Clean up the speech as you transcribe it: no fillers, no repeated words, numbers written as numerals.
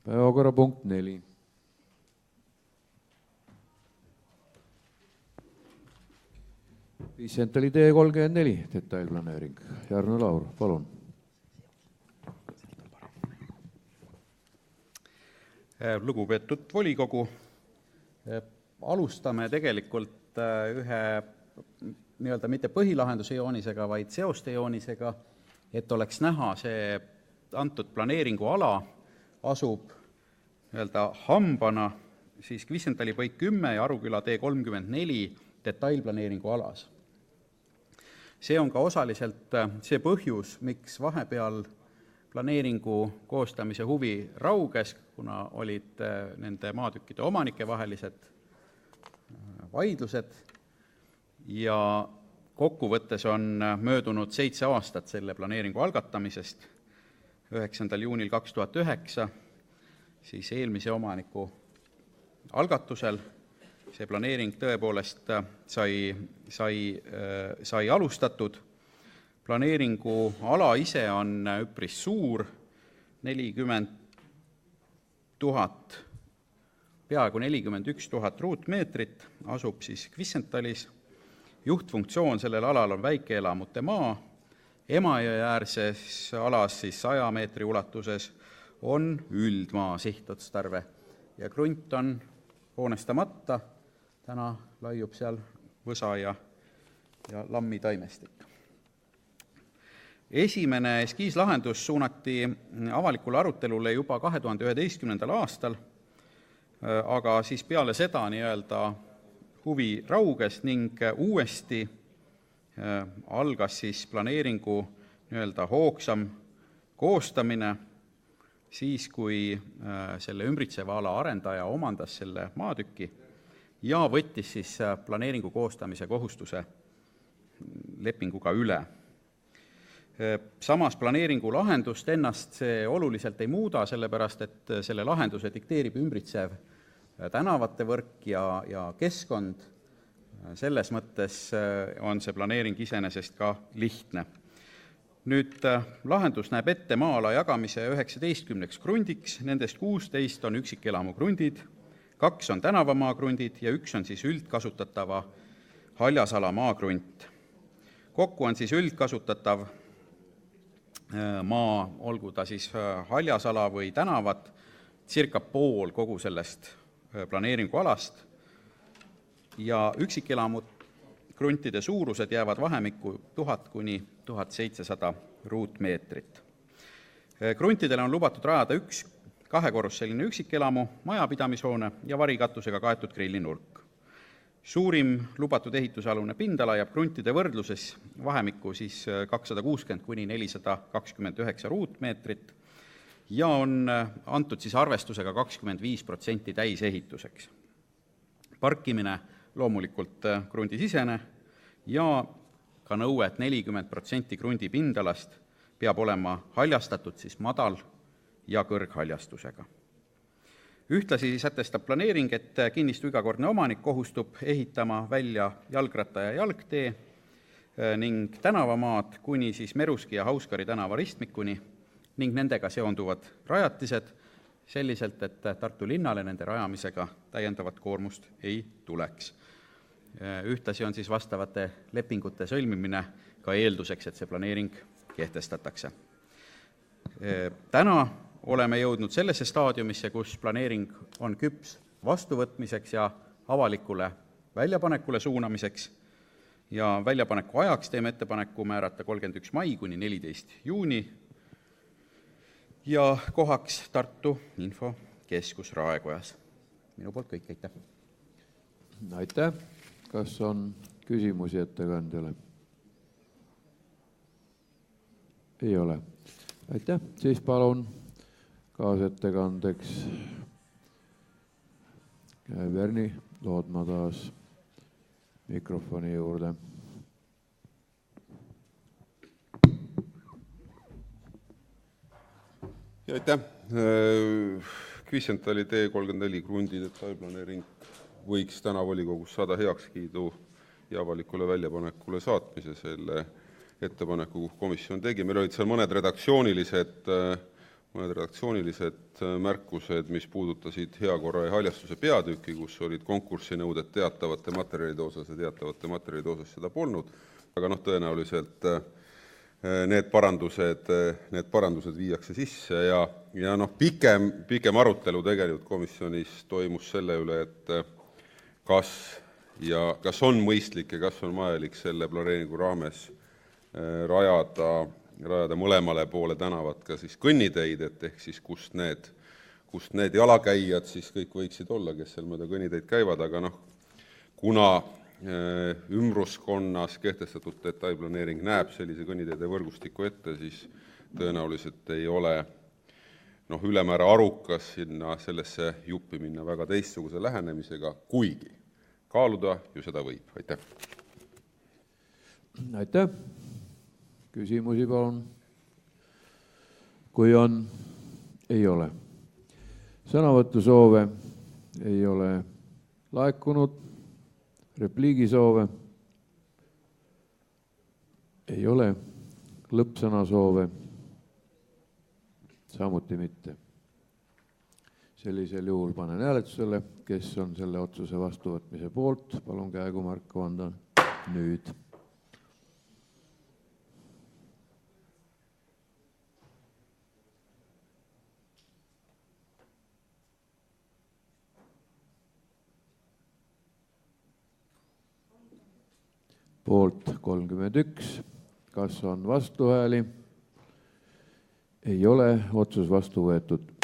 Päevakorrapunkt 4. Viisentali tee 34 detailplaneering. Jarno Laur, palun. Lugupeetud volikogu, alustame tegelikult ühe nii-öelda mitte põhilahenduse joonisega, vaid seoste joonisega, et oleks näha, see antud planeeringuala asub nii-öelda hambana siis Kvisentali põik 10 ja Aruküla tee 34 detailplaneeringu alas. See on ka osaliselt see põhjus, miks vahepeal planeeringu koostamise huvi rauges, kuna olid nende maatükkide omanike vahelised vaidlused ja kokkuvõttes on möödunud 7 aastat selle planeeringu algatamisest. 9. juunil 2009 siis eelmise omaniku algatusel see planeering tõepoolest sai alustatud. Planeeringu ala ise on üpris suur, 40 000, peaaegu 41 000 ruutmeetrit, asub siis Kvisentalis. Juhtfunktsioon sellel alal on väikeelamute maa, Emajõe äärses alas siis 100 meetri ulatuses on üldmaa sihtotstarve ja krunt on hoonestamata, täna laiub seal võsa ja lammi taimestik. Esimene eskiislahendus suunati avalikule arutelule juba 2011. aastal, aga siis peale seda nii-öelda huvi rauges ning uuesti algas siis planeeringu nii-öelda hoogsam koostamine siis, kui selle ümbritseva ala arendaja omandas selle maatüki ja võttis siis planeeringu koostamise kohustuse lepinguga üle. Samas planeeringu lahendust ennast see oluliselt ei muuda, sellepärast et selle lahenduse dikteerib ümbritsev tänavate võrk ja keskkond. Selles mõttes on see planeering iseenesest ka lihtne. Nüüd lahendus näeb ette maa-ala jagamise 19 krundiks, nendest 16 on üksikelamu krundid, 2 on tänavamaa krundid ja 1 on siis üldkasutatava haljasala maakrunt. Kokku on siis üldkasutatav maa, olgu ta siis haljasala või tänavad, circa pool kogu sellest planeeringualast ja üksikelamud kruntide suurused jäävad vahemikku 1000 kuni 1700 ruutmeetrit. Kruntidele on lubatud rajada 1 2-korruseline üksikelamu, majapidamishoone ja varikatusega kaetud grillinurk. Suurim lubatud ehitusalune pindala jääb kruntide võrdluses vahemikku siis 260 kuni 429 ruutmeetrit ja on antud siis arvestusega 25% täisehituseks. Parkimine loomulikult krundisisene ja ka nõue, et 40% krundi pindalast peab olema haljastatud siis madal- ja kõrghaljastusega. Ühtlasi sätestab planeering, et kinnistu igakordne omanik kohustub ehitama välja jalgratta- ja jalgtee ning tänavamaad kuni siis Meruski ja Hauskari tänava ristmikuni ning nendega seonduvad rajatised selliselt, et Tartu linnale nende rajamisega täiendavat koormust ei tuleks. Ühtlasi on siis vastavate lepingute sõlmimine ka eelduseks, et see planeering kehtestatakse. Täna oleme jõudnud sellesse staadiumisse, kus planeering on küps vastuvõtmiseks ja avalikule väljapanekule suunamiseks ja väljapaneku ajaks teeme ettepaneku määrata 31. mai kuni 14. juuni ja kohaks Tartu Infokeskus Raekojas. Minu poolt kõik, aitäh! Aitäh! Kas on küsimusi ettekandjale? Ei ole. Aitäh! Siis palun kaasettekandeks Verni Loodma taas mikrofoni juurde. Ja aitäh! Kvisentali tee 34 krundi detailplaneering võiks täna volikogus saada heakskiidu ja avalikule väljapanekule saatmise. Selle ettepaneku komisjon tegi. Meil olid seal mõned redaktsioonilised mõned redaktsioonilised märkused, mis puudutasid heakorra ja haljastuse peatüki, kus olid konkursinõuded teatavate materjalide osas ja teatavate materjalide osas seda polnud, aga tõenäoliselt need parandused viiakse sisse ja pikem arutelu tegelikult komisjonis toimus selle üle, et kas on mõistlik ja kas on vajalik selle planeeringu raames rajada mõlemale poole tänavat ka siis kõnniteid, et ehk siis kust need jalakäijad siis kõik võiksid olla, kes seal mööda kõnniteid käivad, aga kuna ümbruskonnas kehtestatud detailplaneering näeb sellise kõnniteede võrgustiku ette, siis tõenäoliselt ei ole ülemäära arukas sellesse juppi minna väga teistsuguse lähenemisega, kuigi kaaluda ju seda võib. Aitäh! Aitäh! Küsimusi palun. Kui on, ei ole. Sõnavõtusoove ei ole laekunud. Repliigisoove ei ole. Lõppsõnasoove samuti mitte. Sellisel juhul panen hääletusele, kes on selle otsuse vastuvõtmise poolt. Palun käegu märku anda nüüd. Poolt 31. Kas on vastuhääli? Ei ole. Otsus vastu võetud.